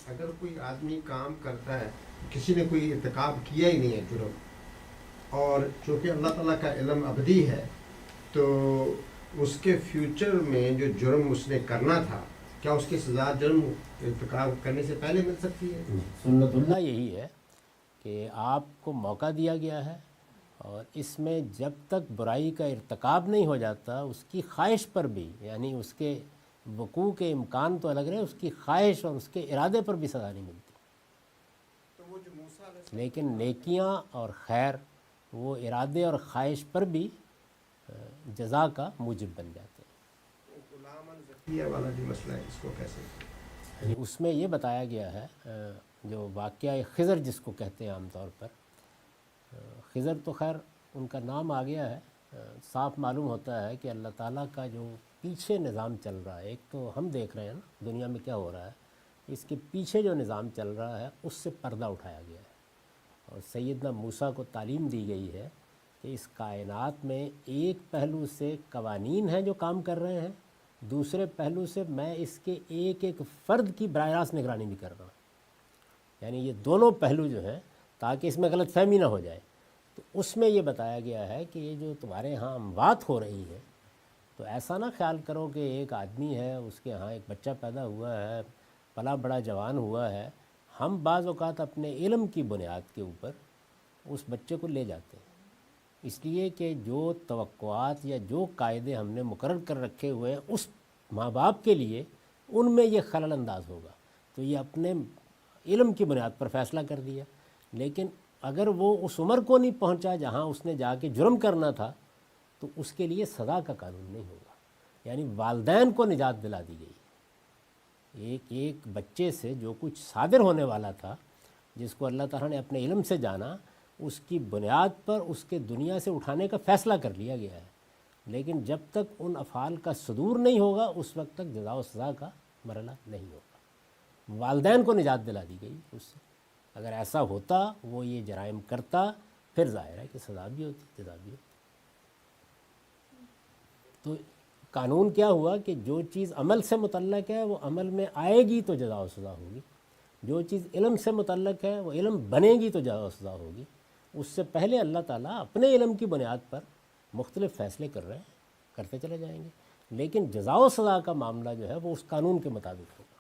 اگر کوئی آدمی کام کرتا ہے، کسی نے کوئی ارتکاب کیا ہی نہیں ہے جرم، اور چونکہ اللہ تعالیٰ کا علم ابدی ہے، تو اس کے فیوچر میں جو جرم اس نے کرنا تھا، کیا اس کی سزا جرم ارتکاب کرنے سے پہلے مل سکتی ہے؟ سنت اللہ یہی ہے کہ آپ کو موقع دیا گیا ہے، اور اس میں جب تک برائی کا ارتکاب نہیں ہو جاتا، اس کی خواہش پر بھی، یعنی اس کے وقوع کے امکان تو الگ رہے، اس کی خواہش اور اس کے ارادے پر بھی سزا نہیں ملتی. تو وہ جو موسیٰ علیہ السلام لیکن نیکیاں اور خیر وہ ارادے اور خواہش پر بھی جزا کا موجب بن جاتے ہیں. غلام الزکیہ والا جو مسئلہ ہے، اس کو کیسے؟ یعنی اس میں یہ بتایا گیا ہے، جو واقعہ خضر جس کو کہتے ہیں عام طور پر، خضر تو خیر ان کا نام آ گیا ہے، صاف معلوم ہوتا ہے کہ اللہ تعالیٰ کا جو پیچھے نظام چل رہا ہے، ایک تو ہم دیکھ رہے ہیں نا دنیا میں کیا ہو رہا ہے، اس کے پیچھے جو نظام چل رہا ہے اس سے پردہ اٹھایا گیا ہے. اور سیدنا موسیٰ کو تعلیم دی گئی ہے کہ اس کائنات میں ایک پہلو سے قوانین ہیں جو کام کر رہے ہیں، دوسرے پہلو سے میں اس کے ایک ایک فرد کی براہ راست نگرانی بھی کر رہا ہوں. یعنی یہ دونوں پہلو جو ہیں، تاکہ اس میں غلط فہمی نہ ہو جائے. تو اس میں یہ بتایا گیا ہے کہ یہ جو تمہارے ہاں اموات ہو رہی ہیں، تو ایسا نہ خیال کرو کہ ایک آدمی ہے، اس کے ہاں ایک بچہ پیدا ہوا ہے، پلا بڑا جوان ہوا ہے، ہم بعض اوقات اپنے علم کی بنیاد کے اوپر اس بچے کو لے جاتے ہیں، اس لیے کہ جو توقعات یا جو قاعدے ہم نے مقرر کر رکھے ہوئے ہیں اس ماں باپ کے لیے، ان میں یہ خلل انداز ہوگا، تو یہ اپنے علم کی بنیاد پر فیصلہ کر دیا. لیکن اگر وہ اس عمر کو نہیں پہنچا جہاں اس نے جا کے جرم کرنا تھا، تو اس کے لیے سزا کا قانون نہیں ہوگا. یعنی والدین کو نجات دلا دی گئی. ایک بچے سے جو کچھ صادر ہونے والا تھا، جس کو اللہ تعالیٰ نے اپنے علم سے جانا، اس کی بنیاد پر اس کے دنیا سے اٹھانے کا فیصلہ کر لیا گیا ہے. لیکن جب تک ان افعال کا صدور نہیں ہوگا، اس وقت تک جزا و سزا کا مرحلہ نہیں ہوگا. والدین کو نجات دلا دی گئی اس سے. اگر ایسا ہوتا، وہ یہ جرائم کرتا، پھر ظاہر ہے کہ سزا بھی ہوتی، جزا بھی ہوتی. تو قانون کیا ہوا کہ جو چیز عمل سے متعلق ہے وہ عمل میں آئے گی تو جزا و سزا ہوگی، جو چیز علم سے متعلق ہے وہ علم بنے گی تو جزا و سزا ہوگی. اس سے پہلے اللہ تعالیٰ اپنے علم کی بنیاد پر مختلف فیصلے کر رہے ہیں، کرتے چلے جائیں گے. لیکن جزا و سزا کا معاملہ جو ہے وہ اس قانون کے مطابق ہوگا.